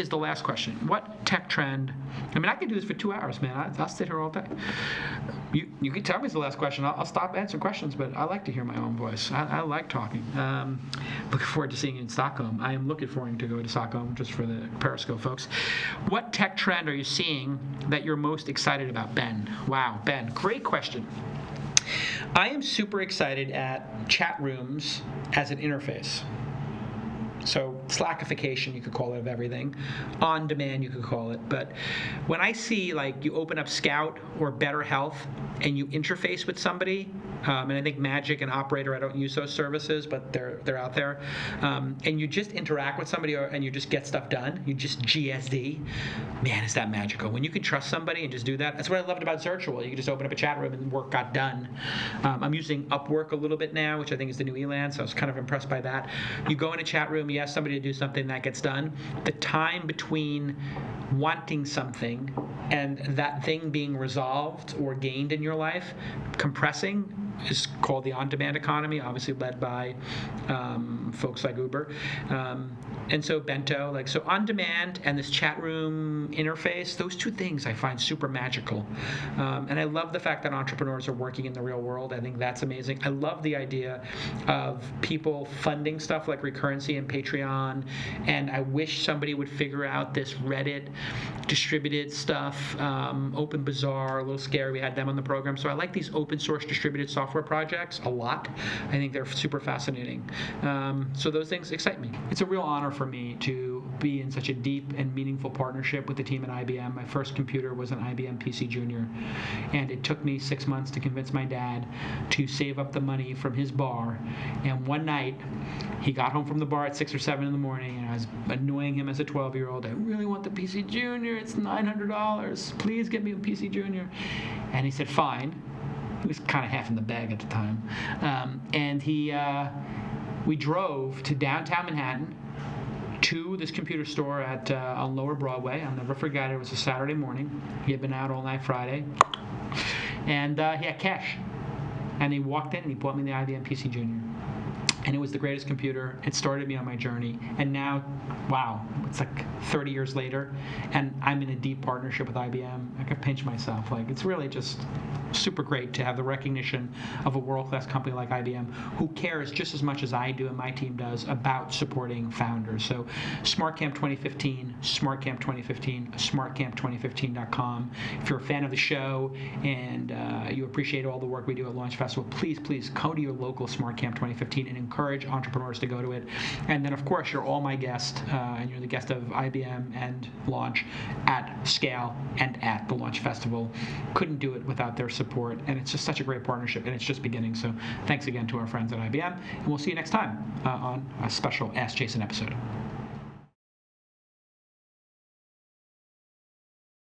is the last question. What tech trend? I mean, I can do this for 2 hours, man. I'll sit here all day. You can tell me it's the last question. I'll stop answering questions, but I like to hear my own voice. I like talking. Looking forward to seeing you in Stockholm. I am looking forward to go to Stockholm, just for the Periscope folks. What tech trend are you seeing that you're most excited about, Ben? Wow, Ben, great question. I am super excited at chat rooms as an interface. So Slackification, you could call it, of everything. On demand, you could call it. But when I see, like, you open up Scout or Better Health and you interface with somebody, and I think Magic and Operator, I don't use those services, but they're out there, and you just interact with somebody and you just get stuff done, you just GSD, man, is that magical. When you can trust somebody and just do that, that's what I loved about Zirtual. You can just open up a chat room and work got done. I'm using Upwork a little bit now, which I think is the new Elan, so I was kind of impressed by that. You go in a chat room, you ask somebody to do something, that gets done. The time between wanting something and that thing being resolved or gained in your life, compressing, is called the on-demand economy, obviously led by folks like Uber. And so Bento, like, so on-demand and this chat room interface, those two things I find super magical. And I love the fact that entrepreneurs are working in the real world. I think that's amazing. I love the idea of people funding stuff like Recurrency and Patreon, and I wish somebody would figure out this Reddit distributed stuff, OpenBazaar, a little scary, we had them on the program. So I like these open source distributed software projects a lot. I think they're super fascinating. So those things excite me. It's a real honor for me to be in such a deep and meaningful partnership with the team at IBM. My first computer was an IBM PC Junior, and it took me 6 months to convince my dad to save up the money from his bar. And one night, he got home from the bar at 6 or 7 in the morning, and I was annoying him as a 12-year-old. I really want the PC Junior. It's $900. Please get me a PC Junior. And he said, fine. He was kind of half in the bag at the time. And we drove to downtown Manhattan to this computer store on Lower Broadway. I'll never forget it. It was a Saturday morning. He had been out all night Friday. And he had cash. And he walked in and he bought me the IBM PC Junior. And it was the greatest computer. It started me on my journey. And now, wow, it's like 30 years later, and I'm in a deep partnership with IBM. I can pinch myself. Like, it's really just super great to have the recognition of a world-class company like IBM who cares just as much as I do and my team does about supporting founders. So SmartCamp 2015, SmartCamp 2015, SmartCamp2015.com. If you're a fan of the show and you appreciate all the work we do at Launch Festival, please go to your local SmartCamp 2015 and encourage entrepreneurs to go to it. And then, of course, you're all my guest, and you're the guest of IBM and Launch at Scale and at the Launch Festival. Couldn't do it without their support, and it's just such a great partnership, and it's just beginning. So thanks again to our friends at IBM, and we'll see you next time on a special Ask Jason episode.